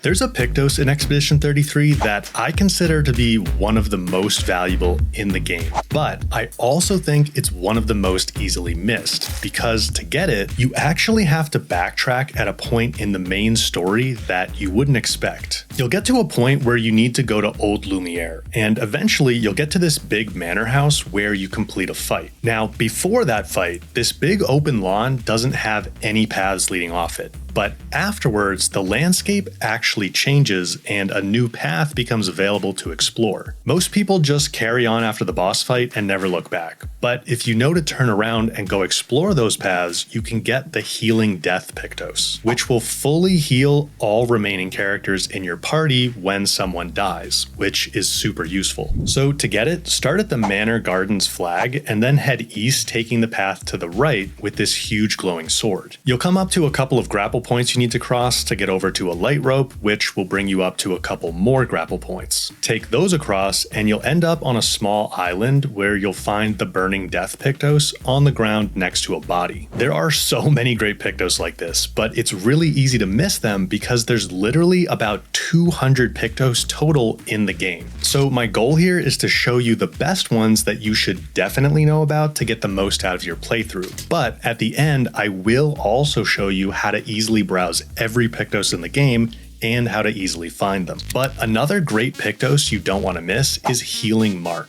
There's a Pictos in Expedition 33 that I consider to be one of the most valuable in the game, but I also think it's one of the most easily missed, because to get it, you actually have to backtrack at a point in the main story that you wouldn't expect. You'll get to a point where you need to go to Old Lumiere, and eventually you'll get to this big manor house where you complete a fight. Now, before that fight, this big open lawn doesn't have any paths leading off it. But afterwards, the landscape actually changes and a new path becomes available to explore. Most people just carry on after the boss fight and never look back. But if you know to turn around and go explore those paths, you can get the Healing Death Pictos, which will fully heal all remaining characters in your party when someone dies, which is super useful. So to get it, start at the Manor Gardens flag and then head east, taking the path to the right with this huge glowing sword. You'll come up to a couple of grapple points you need to cross to get over to a light rope, which will bring you up to a couple more grapple points. Take those across and you'll end up on a small island where you'll find the Burning Death Pictos on the ground next to a body. There are so many great Pictos like this, but it's really easy to miss them because there's literally about 200 Pictos total in the game. So my goal here is to show you the best ones that you should definitely know about to get the most out of your playthrough. But at the end, I will also show you how to easily browse every Pictos in the game and how to easily find them. But another great Pictos you don't want to miss is Healing Mark.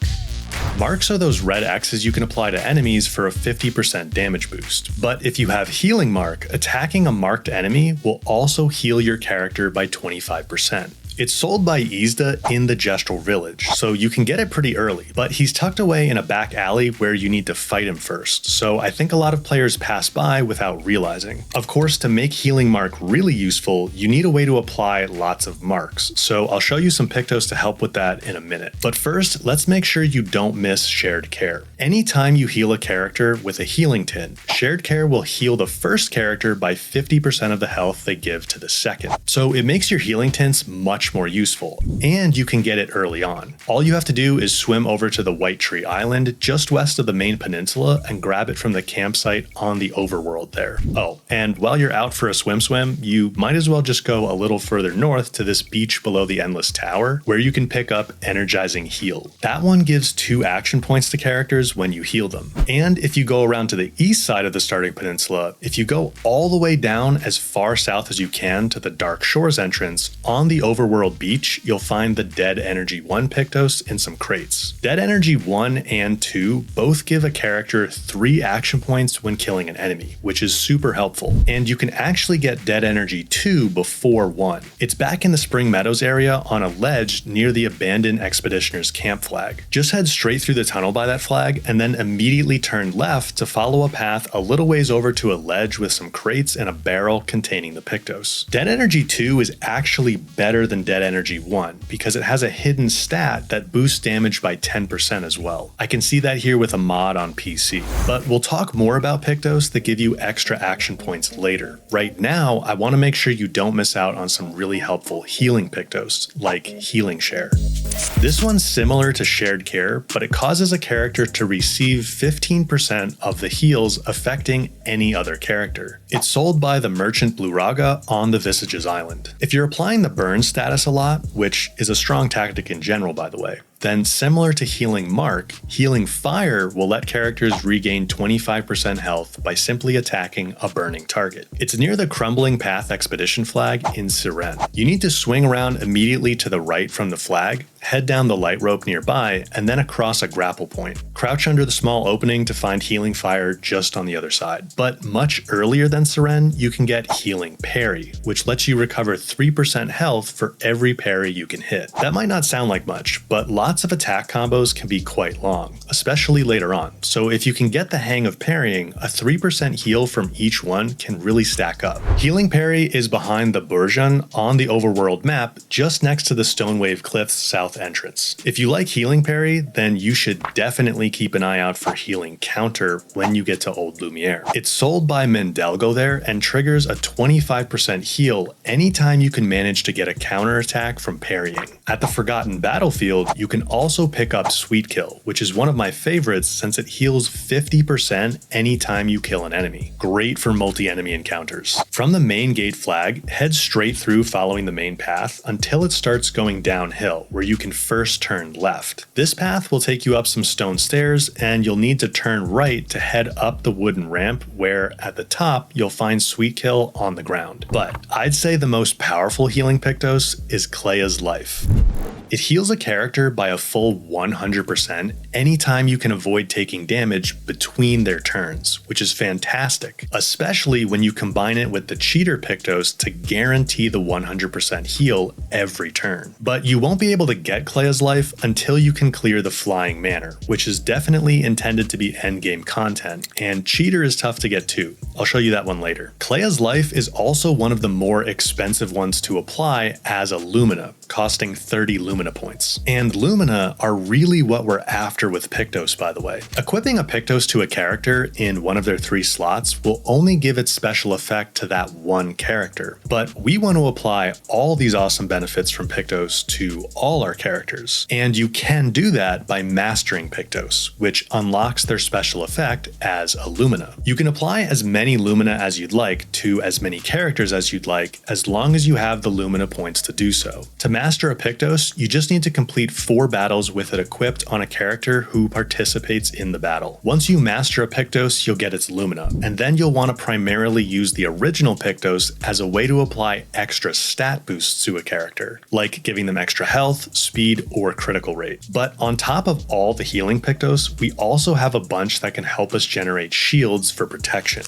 Marks are those red X's you can apply to enemies for a 50% damage boost. But if you have Healing Mark, attacking a marked enemy will also heal your character by 25%. It's sold by Izda in the Gestural Village, so you can get it pretty early, but he's tucked away in a back alley where you need to fight him first, so I think a lot of players pass by without realizing. Of course, to make Healing Mark really useful, you need a way to apply lots of marks, so I'll show you some Pictos to help with that in a minute. But first, let's make sure you don't miss Shared Care. Anytime you heal a character with a healing tin, Shared Care will heal the first character by 50% of the health they give to the second. So it makes your healing tints much more useful, and you can get it early on. All you have to do is swim over to the White Tree Island just west of the main peninsula and grab it from the campsite on the overworld there. Oh, and while you're out for a swim, you might as well just go a little further north to this beach below the Endless Tower where you can pick up Energizing Heal. That one gives 2 action points to characters when you heal them. And if you go around to the east side of the starting peninsula, if you go all the way down as far south as you can to the Dark Shores entrance, on the overworld beach, you'll find the Dead Energy 1 Pictos in some crates. Dead Energy 1 and 2 both give a character 3 action points when killing an enemy, which is super helpful. And you can actually get Dead Energy 2 before 1. It's back in the Spring Meadows area on a ledge near the abandoned Expeditioner's camp flag. Just head straight through the tunnel by that flag and then immediately turn left to follow a path a little ways over to a ledge with some crates and a barrel containing the Pictos. Dead Energy 2 is actually better than Dead Energy 1 because it has a hidden stat that boosts damage by 10% as well. I can see that here with a mod on PC. But we'll talk more about Pictos that give you extra action points later. Right now, I want to make sure you don't miss out on some really helpful healing Pictos, like Healing Share. This one's similar to Shared Care, but it causes a character to receive 15% of the heals affecting any other character. It's sold by the Merchant Bluraga on the Visages Island. If you're applying the burn status a lot, which is a strong tactic in general by the way, then similar to Healing Mark, Healing Fire will let characters regain 25% health by simply attacking a burning target. It's near the Crumbling Path Expedition flag in Sirene. You need to swing around immediately to the right from the flag, head down the light rope nearby, and then across a grapple point. Crouch under the small opening to find Healing Fire just on the other side. But much earlier than Sirene, you can get Healing Parry, which lets you recover 3% health for every parry you can hit. That might not sound like much, but lots of attack combos can be quite long, especially later on. So if you can get the hang of parrying, a 3% heal from each one can really stack up. Healing Parry is behind the Burjan on the overworld map, just next to the Stonewave Cliffs south health entrance. If you like healing parry, then you should definitely keep an eye out for healing counter when you get to Old Lumiere. It's sold by Mendelgo there and triggers a 25% heal anytime you can manage to get a counter attack from parrying. At the Forgotten Battlefield, you can also pick up Sweet Kill, which is one of my favorites since it heals 50% anytime you kill an enemy. Great for multi-enemy encounters. From the main gate flag, head straight through following the main path until it starts going downhill, where you can first turn left. This path will take you up some stone stairs, and you'll need to turn right to head up the wooden ramp, where at the top you'll find Sweet Kill on the ground. But I'd say the most powerful healing Pictos is Clair's Life. It heals a character by a full 100% anytime you can avoid taking damage between their turns, which is fantastic, especially when you combine it with the cheater Pictos to guarantee the 100% heal every turn. But you won't be able to get Clair's Life until you can clear the Flying Manor, which is definitely intended to be endgame content, and cheater is tough to get too. I'll show you that one later. Clair's Life is also one of the more expensive ones to apply as a Lumina, costing 30 Lumina points. And Lumina are really what we're after with Pictos, by the way. Equipping a Pictos to a character in one of their 3 slots will only give its special effect to that one character, but we want to apply all these awesome benefits from Pictos to all our characters. And you can do that by mastering Pictos, which unlocks their special effect as a Lumina. You can apply as many Lumina as you'd like to as many characters as you'd like, as long as you have the Lumina points to do so. To master a Pictos, you just need to complete 4 battles with it equipped on a character who participates in the battle. Once you master a Pictos, you'll get its Lumina, and then you'll want to primarily use the original Pictos as a way to apply extra stat boosts to a character, like giving them extra health, speed, or critical rate. But on top of all the healing Pictos, we also have a bunch that can help us generate shields for protection.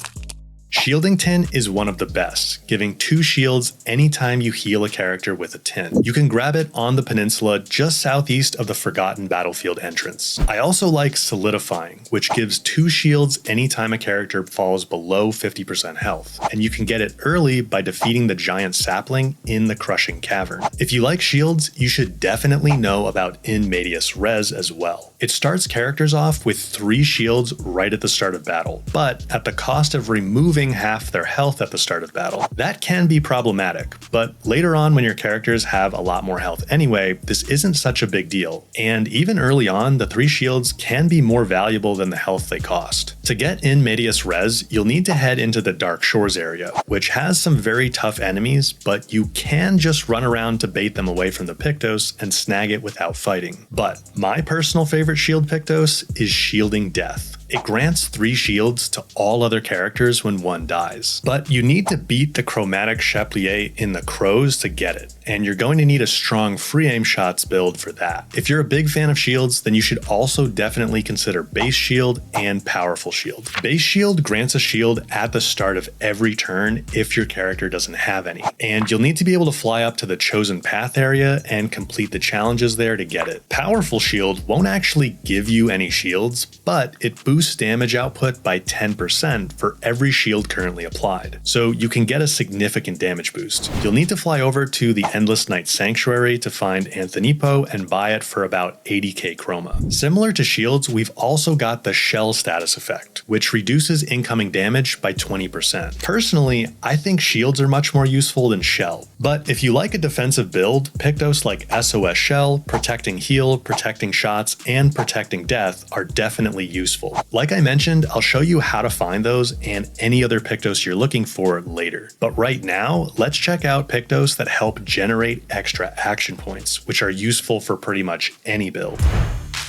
Shielding Tin is one of the best, giving 2 shields anytime you heal a character with a tin. You can grab it on the peninsula just southeast of the Forgotten Battlefield entrance. I also like Solidifying, which gives 2 shields anytime a character falls below 50% health, and you can get it early by defeating the giant sapling in the Crushing Cavern. If you like shields, you should definitely know about In Medias Res as well. It starts characters off with 3 shields right at the start of battle, but at the cost of removing half their health at the start of battle. That can be problematic, but later on when your characters have a lot more health anyway, this isn't such a big deal. And even early on, the 3 shields can be more valuable than the health they cost. To get In Medias Res, you'll need to head into the Dark Shores area, which has some very tough enemies, but you can just run around to bait them away from the Pictos and snag it without fighting. But my personal favorite shield Pictos is Shielding Death. It grants 3 shields to all other characters when one dies, but you need to beat the Chromatic Chapelier in the Crows to get it, and you're going to need a strong free aim shots build for that. If you're a big fan of shields, then you should also definitely consider Base Shield and Powerful Shield. Base Shield grants a shield at the start of every turn if your character doesn't have any, and you'll need to be able to fly up to the Chosen Path area and complete the challenges there to get it. Powerful Shield won't actually give you any shields, but it boosts damage output by 10% for every shield currently applied, so you can get a significant damage boost. You'll need to fly over to the Endless Night Sanctuary to find Anthonipo and buy it for about 80k chroma. Similar to shields, we've also got the Shell status effect, which reduces incoming damage by 20%. Personally, I think shields are much more useful than Shell, but if you like a defensive build, Pictos like SOS Shell, Protecting Heal, Protecting Shots, and Protecting Death are definitely useful. Like I mentioned, I'll show you how to find those and any other Pictos you're looking for later. But right now, let's check out Pictos that help generate extra action points, which are useful for pretty much any build.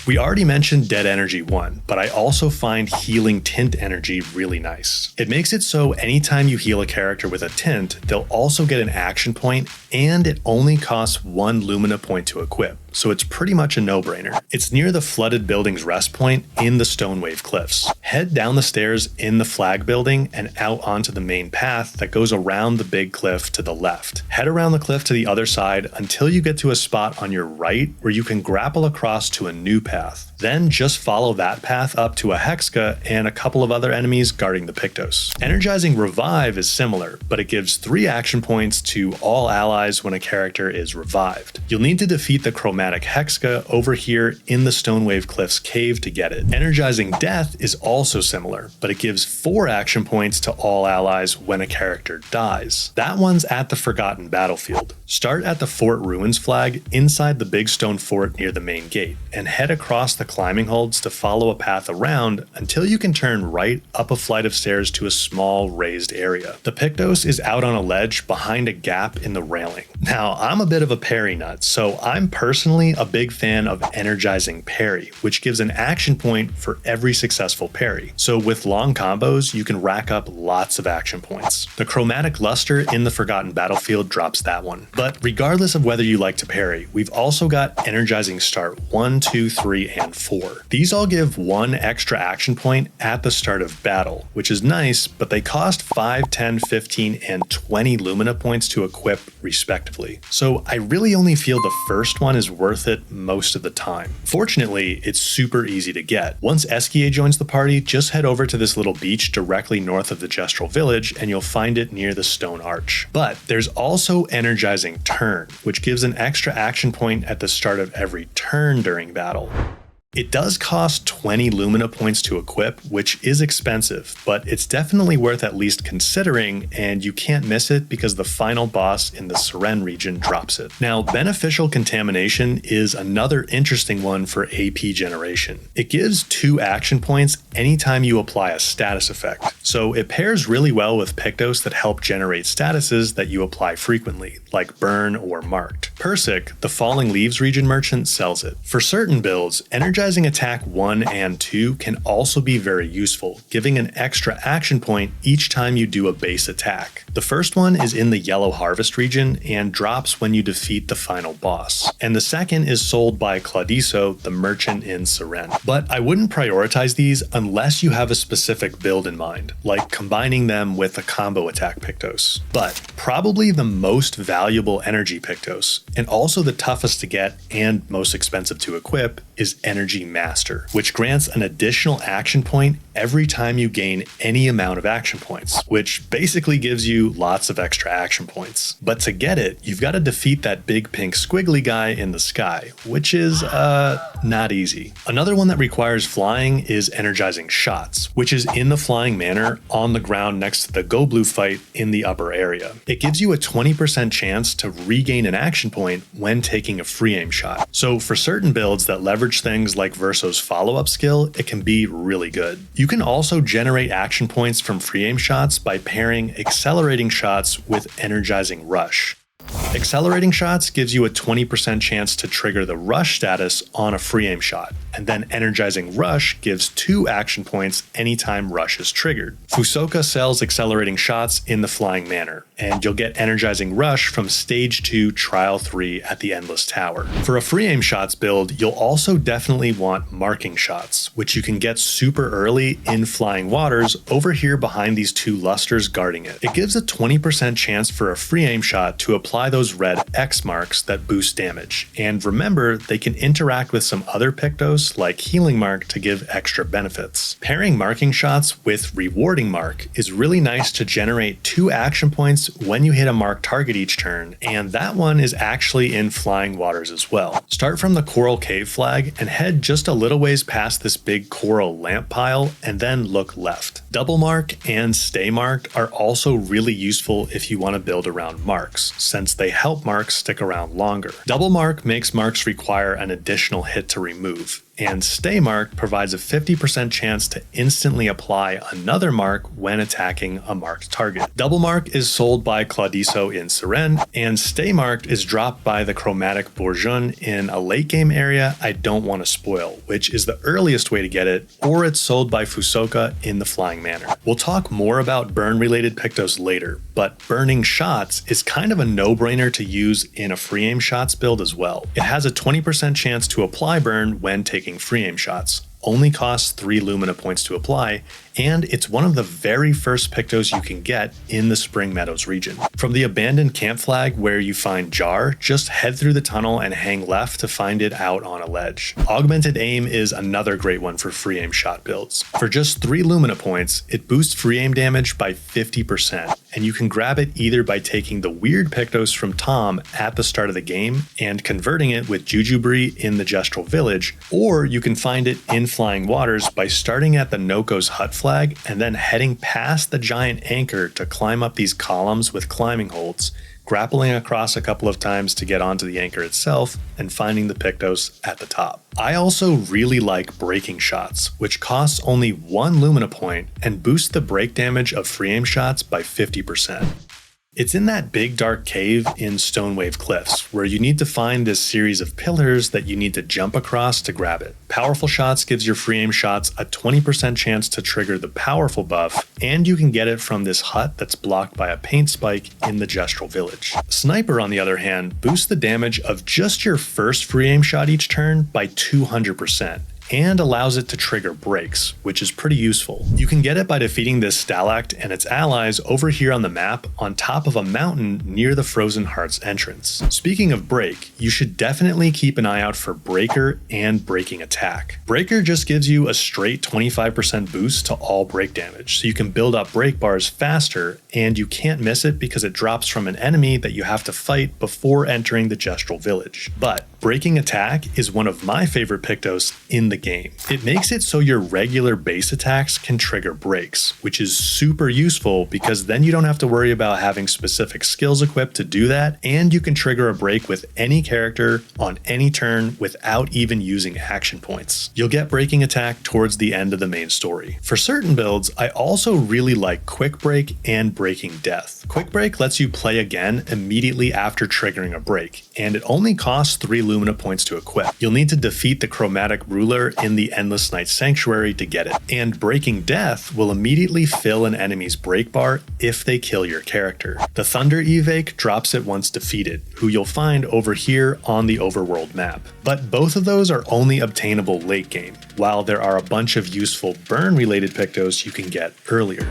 We already mentioned Dead Energy 1, but I also find Healing Tint Energy really nice. It makes it so anytime you heal a character with a tint, they'll also get an action point, and it only costs 1 Lumina point to equip, so it's pretty much a no-brainer. It's near the Flooded Building's rest point in the Stonewave Cliffs. Head down the stairs in the Flag Building and out onto the main path that goes around the big cliff to the left. Head around the cliff to the other side until you get to a spot on your right where you can grapple across to a new path. Then just follow that path up to a Hexka and a couple of other enemies guarding the Pictos. Energizing Revive is similar, but it gives 3 action points to all allies when a character is revived. You'll need to defeat the Chromatic chromatic Hexka over here in the Stonewave Cliffs cave to get it. Energizing Death is also similar, but it gives 4 action points to all allies when a character dies. That one's at the Forgotten Battlefield. Start at the Fort Ruins flag inside the big stone fort near the main gate, and head across the climbing holds to follow a path around until you can turn right up a flight of stairs to a small raised area. The Pictos is out on a ledge behind a gap in the railing. Now, I'm a bit of a parry nut, so I'm personally a big fan of energizing parry, which gives an action point for every successful parry. So with long combos, you can rack up lots of action points. The chromatic luster in the Forgotten Battlefield drops that one. But regardless of whether you like to parry, we've also got energizing start 1, 2, 3, and 4. These all give 1 extra action point at the start of battle, which is nice, but they cost 5, 10, 15, and 20 Lumina points to equip respectively. So I really only feel the first one is worth it most of the time. Fortunately, it's super easy to get. Once Eskia joins the party, just head over to this little beach directly north of the Gestural Village and you'll find it near the Stone Arch. But there's also energizing turn, which gives an extra action point at the start of every turn during battle. It does cost 20 Lumina points to equip, which is expensive, but it's definitely worth at least considering, and you can't miss it because the final boss in the Seren region drops it. Now, Beneficial Contamination is another interesting one for AP generation. It gives 2 action points anytime you apply a status effect, so it pairs really well with Pictos that help generate statuses that you apply frequently, like Burn or Marked. Persic, the Falling Leaves region merchant, sells it. For certain builds, Energizing Attack 1 and 2 can also be very useful, giving an extra action point each time you do a base attack. The first one is in the Yellow Harvest region and drops when you defeat the final boss, and the second is sold by Claudiso, the merchant in Seren. But I wouldn't prioritize these unless you have a specific build in mind, like combining them with a combo attack Pictos. But probably the most valuable energy Pictos, and also the toughest to get and most expensive to equip, is Energy Master, which grants an additional action point every time you gain any amount of action points, which basically gives you lots of extra action points. But to get it, you've got to defeat that big pink squiggly guy in the sky, which is not easy. Another one that requires flying is Energizing Shots, which is in the Flying Manor on the ground next to the Go Blue fight in the upper area. It gives you a 20% chance to regain an action point when taking a free aim shot. So for certain builds that leverage things like Verso's follow-up skill, it can be really good. You can also generate action points from free aim shots by pairing Accelerating Shots with Energizing Rush. Accelerating Shots gives you a 20% chance to trigger the rush status on a free aim shot, and then Energizing Rush gives 2 action points anytime rush is triggered. Fusoka sells Accelerating Shots in the Flying Manor, and you'll get Energizing Rush from Stage 2 Trial 3 at the Endless Tower. For a free aim shots build, you'll also definitely want Marking Shots, which you can get super early in Flying Waters over here behind these 2 lusters guarding it. It gives a 20% chance for a free aim shot to apply those red X marks that boost damage, and remember, they can interact with some other Pictos like Healing Mark to give extra benefits. Pairing Marking Shots with Rewarding Mark is really nice to generate 2 action points when you hit a marked target each turn, and that one is actually in Flying Waters as well. Start from the Coral Cave flag and head just a little ways past this big coral lamp pile and then look left. Double Mark and Stay Marked are also really useful if you want to build around marks, since they help marks stick around longer. Double Mark makes marks require an additional hit to remove, and Stay Marked provides a 50% chance to instantly apply another mark when attacking a marked target. Double Mark is sold by Claudiso in Seren, and Stay Marked is dropped by the Chromatic Bourgeon in a late game area I don't want to spoil, which is the earliest way to get it, or it's sold by Fusoka in the Flying Manor. We'll talk more about burn related Pictos later, but Burning Shots is kind of a no-brainer to use in a free aim shots build as well. It has a 20% chance to apply burn when taking free aim shots, only costs 3 Lumina points to apply, and it's one of the very first Pictos you can get in the Spring Meadows region. From the abandoned camp flag where you find Jar, just head through the tunnel and hang left to find it out on a ledge. Augmented Aim is another great one for free aim shot builds. For just 3 Lumina points, it boosts free aim damage by 50%, and you can grab it either by taking the weird Pictos from Tom at the start of the game and converting it with Jujubri in the Gestural Village, or you can find it in Flying Waters by starting at the Noko's hut flag and then heading past the giant anchor to climb up these columns with climbing holds, grappling across a couple of times to get onto the anchor itself, and finding the Pictos at the top. I also really like breaking shots, which costs only 1 Lumina point and boosts the break damage of free aim shots by 50%. It's in that big dark cave in Stonewave Cliffs, where you need to find this series of pillars that you need to jump across to grab it. Powerful Shots gives your free aim shots a 20% chance to trigger the powerful buff, and you can get it from this hut that's blocked by a paint spike in the Gestural Village. Sniper, on the other hand, boosts the damage of just your first free aim shot each turn by 200%. And allows it to trigger breaks, which is pretty useful. You can get it by defeating this Stalact and its allies over here on the map on top of a mountain near the Frozen Hearts entrance. Speaking of break, you should definitely keep an eye out for Breaker and Breaking Attack. Breaker just gives you a straight 25% boost to all break damage, so you can build up break bars faster, and you can't miss it because it drops from an enemy that you have to fight before entering the Gestural Village. But Breaking Attack is one of my favorite Pictos in the game. It makes it so your regular base attacks can trigger breaks, which is super useful because then you don't have to worry about having specific skills equipped to do that, and you can trigger a break with any character on any turn without even using action points. You'll get Breaking Attack towards the end of the main story. For certain builds, I also really like Quick Break and Breaking Death. Quick Break lets you play again immediately after triggering a break, and it only costs 3 Lumina points to equip. You'll need to defeat the Chromatic Ruler in the Endless Night Sanctuary to get it, and Breaking Death will immediately fill an enemy's break bar if they kill your character. The Thunder Evake drops it once defeated, who you'll find over here on the overworld map. But both of those are only obtainable late game, while there are a bunch of useful burn related Pictos you can get earlier.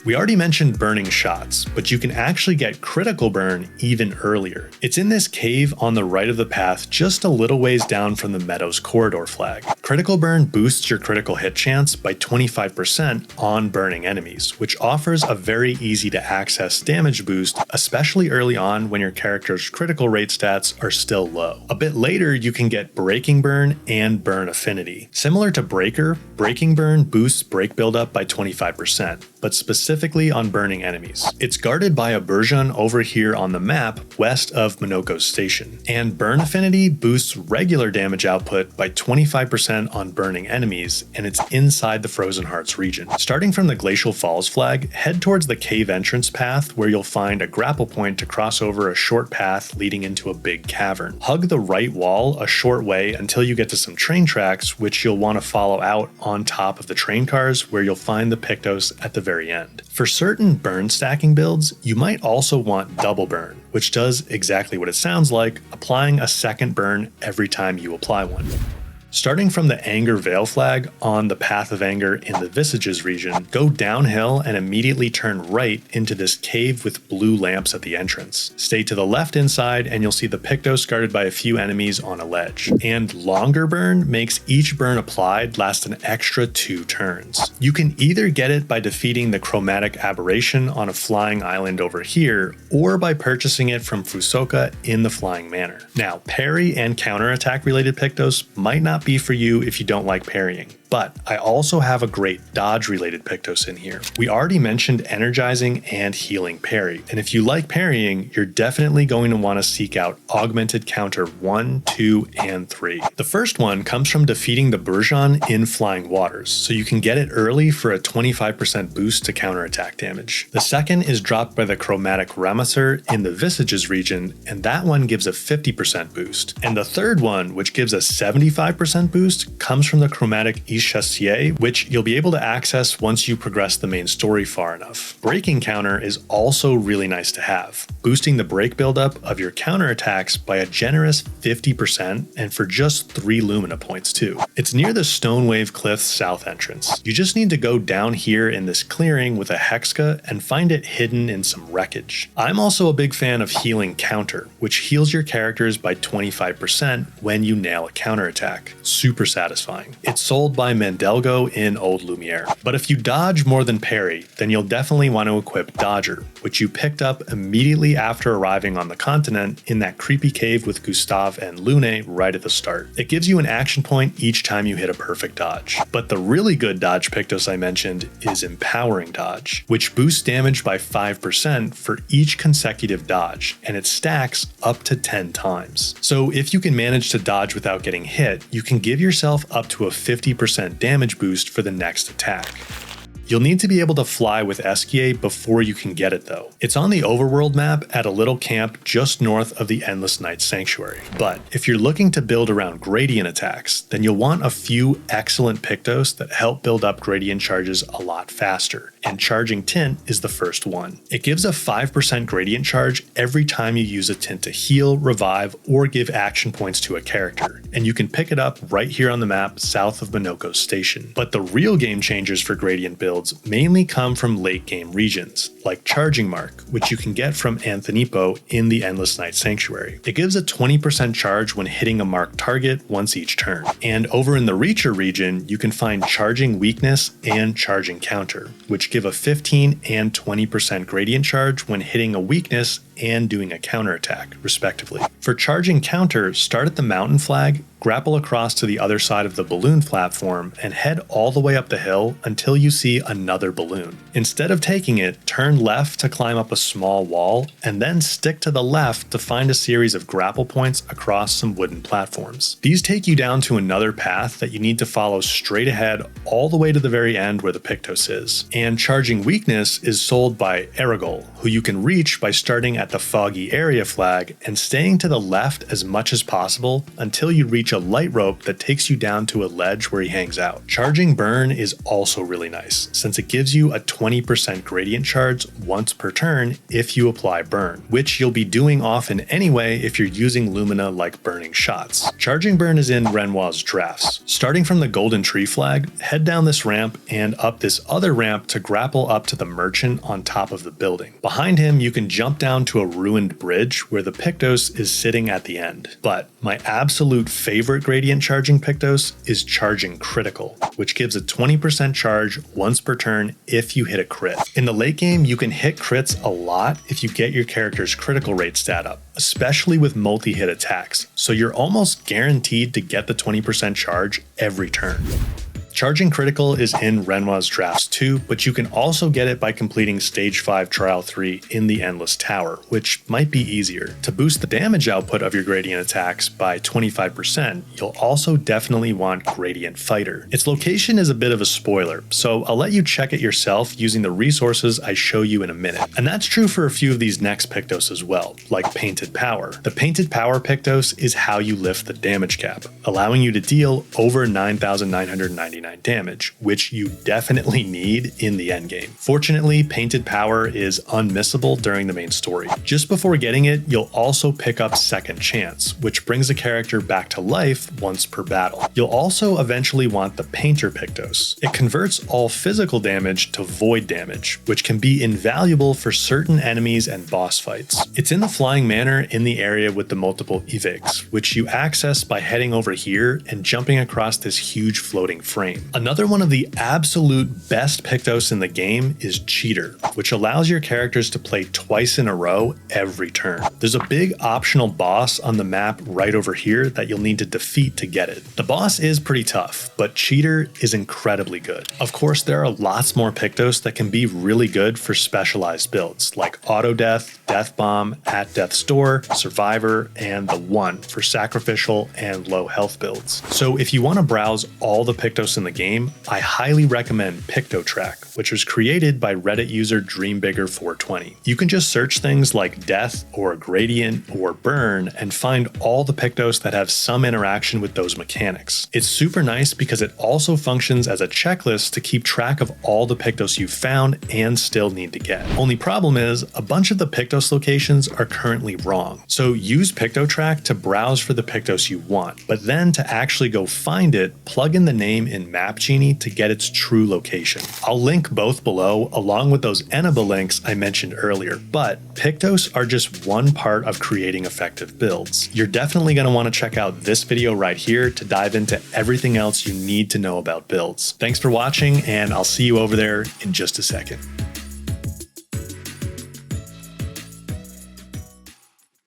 We already mentioned burning shots, but you can actually get critical burn even earlier. It's in this cave on the right of the path just a little ways down from the Meadows corridor flag. Critical burn boosts your critical hit chance by 25% on burning enemies, which offers a very easy to access damage boost, especially early on when your character's critical rate stats are still low. A bit later, you can get Breaking Burn and Burn Affinity. Similar to Breaker, Breaking Burn boosts break buildup by 25%, but specifically on burning enemies. It's guarded by a Burjan over here on the map west of Minoko's station, and Burn Affinity boosts regular damage output by 25% on burning enemies, and it's inside the Frozen Hearts region. Starting from the Glacial Falls flag, head towards the cave entrance path where you'll find a grapple point to cross over a short path leading into a big cavern. Hug the right wall a short way until you get to some train tracks, which you'll want to follow out on top of the train cars where you'll find the Pictos at the very end. For certain burn stacking builds, you might also want double burn, which does exactly what it sounds like, applying a second burn every time you apply one. Starting from the Anger Veil flag on the Path of Anger in the Visages region, go downhill and immediately turn right into this cave with blue lamps at the entrance. Stay to the left inside and you'll see the Pictos guarded by a few enemies on a ledge. And longer burn makes each burn applied last an extra 2 turns. You can either get it by defeating the Chromatic Aberration on a flying island over here, or by purchasing it from Fusoka in the Flying Manor. Now, parry and counterattack related Pictos might not be for you if you don't like parrying, but I also have a great dodge related Pictos in here. We already mentioned energizing and healing parry, and if you like parrying, you're definitely going to want to seek out augmented counter 1, 2, and 3. The first one comes from defeating the Burjan in Flying Waters, so you can get it early for a 25% boost to counterattack damage. The second is dropped by the Chromatic Ramasur in the Visages region, and that one gives a 50% boost. And the third one, which gives a 75% boost, comes from the Chromatic Chassier, which you'll be able to access once you progress the main story far enough. Breaking counter is also really nice to have, boosting the break buildup of your counterattacks by a generous 50% and for just 3 Lumina points too. It's near the Stonewave Cliffs south entrance. You just need to go down here in this clearing with a Hexka and find it hidden in some wreckage. I'm also a big fan of healing counter, which heals your characters by 25% when you nail a counterattack. Super satisfying. It's sold by Mandelgo in Old Lumiere. But if you dodge more than parry, then you'll definitely want to equip Dodger, which you picked up immediately after arriving on the continent in that creepy cave with Gustave and Lune right at the start. It gives you an action point each time you hit a perfect dodge. But the really good dodge Pictos I mentioned is Empowering Dodge, which boosts damage by 5% for each consecutive dodge, and it stacks up to 10 times. So if you can manage to dodge without getting hit, you can give yourself up to a 50% damage boost for the next attack. You'll need to be able to fly with Esquier before you can get it though. It's on the overworld map at a little camp just north of the Endless Night Sanctuary. But if you're looking to build around gradient attacks, then you'll want a few excellent Pictos that help build up gradient charges a lot faster. And Charging Tint is the first one. It gives a 5% gradient charge every time you use a tint to heal, revive, or give action points to a character. And you can pick it up right here on the map south of Minoko's station. But the real game changers for gradient builds mainly come from late game regions, like Charging Mark, which you can get from Anthonipo in the Endless Night Sanctuary. It gives a 20% charge when hitting a marked target once each turn. And over in the Reacher region, you can find Charging Weakness and Charging Counter, which give a 15 and 20% gradient charge when hitting a weakness and doing a counterattack, respectively. For Charging Counter, start at the mountain flag, grapple across to the other side of the balloon platform, and head all the way up the hill until you see another balloon. Instead of taking it, turn left to climb up a small wall, and then stick to the left to find a series of grapple points across some wooden platforms. These take you down to another path that you need to follow straight ahead all the way to the very end where the Pictos is. And Charging Weakness is sold by Aragol, who you can reach by starting at the Foggy Area flag and staying to the left as much as possible until you reach a light rope that takes you down to a ledge where he hangs out. Charging Burn is also really nice, since it gives you a 20% gradient charge once per turn if you apply Burn, which you'll be doing often anyway if you're using Lumina like burning shots. Charging Burn is in Renoir's drafts. Starting from the Golden Tree flag, head down this ramp and up this other ramp to grapple up to the merchant on top of the building. Behind him, you can jump down to a ruined bridge where the Pictos is sitting at the end. But my absolute favorite gradient charging Pictos is Charging Critical, which gives a 20% charge once per turn if you hit a crit. In the late game, you can hit crits a lot if you get your character's critical rate stat up, especially with multi-hit attacks, so you're almost guaranteed to get the 20% charge every turn. Charging Critical is in Renoir's drafts too, but you can also get it by completing Stage 5 Trial 3 in the Endless Tower, which might be easier. To boost the damage output of your gradient attacks by 25%, you'll also definitely want Gradient Fighter. Its location is a bit of a spoiler, so I'll let you check it yourself using the resources I show you in a minute. And that's true for a few of these next Pictos as well, like Painted Power. The Painted Power Pictos is how you lift the damage cap, allowing you to deal over 9,999 damage, which you definitely need in the endgame. Fortunately, Painted Power is unmissable during the main story. Just before getting it, you'll also pick up Second Chance, which brings a character back to life once per battle. You'll also eventually want the Painter Pictos. It converts all physical damage to void damage, which can be invaluable for certain enemies and boss fights. It's in the Flying Manor in the area with the multiple evigs, which you access by heading over here and jumping across this huge floating frame. Another one of the absolute best Pictos in the game is Cheater, which allows your characters to play twice in a row every turn. There's a big optional boss on the map right over here that you'll need to defeat to get it. The boss is pretty tough, but Cheater is incredibly good. Of course, there are lots more Pictos that can be really good for specialized builds, like Auto Death, Death Bomb, At Death's Door, Survivor, and the One for sacrificial and low health builds. So if you want to browse all the Pictos in in the game, I highly recommend Pictotrack, which was created by Reddit user DreamBigger420. You can just search things like death or gradient or burn and find all the Pictos that have some interaction with those mechanics. It's super nice because it also functions as a checklist to keep track of all the Pictos you've found and still need to get. Only problem is, a bunch of the Pictos locations are currently wrong. So use Pictotrack to browse for the Pictos you want, but then to actually go find it, plug in the name in Map Genie to get its true location. I'll link both below along with those Eneba links I mentioned earlier, but Pictos are just one part of creating effective builds. You're definitely going to want to check out this video right here to dive into everything else you need to know about builds. Thanks for watching, and I'll see you over there in just a second.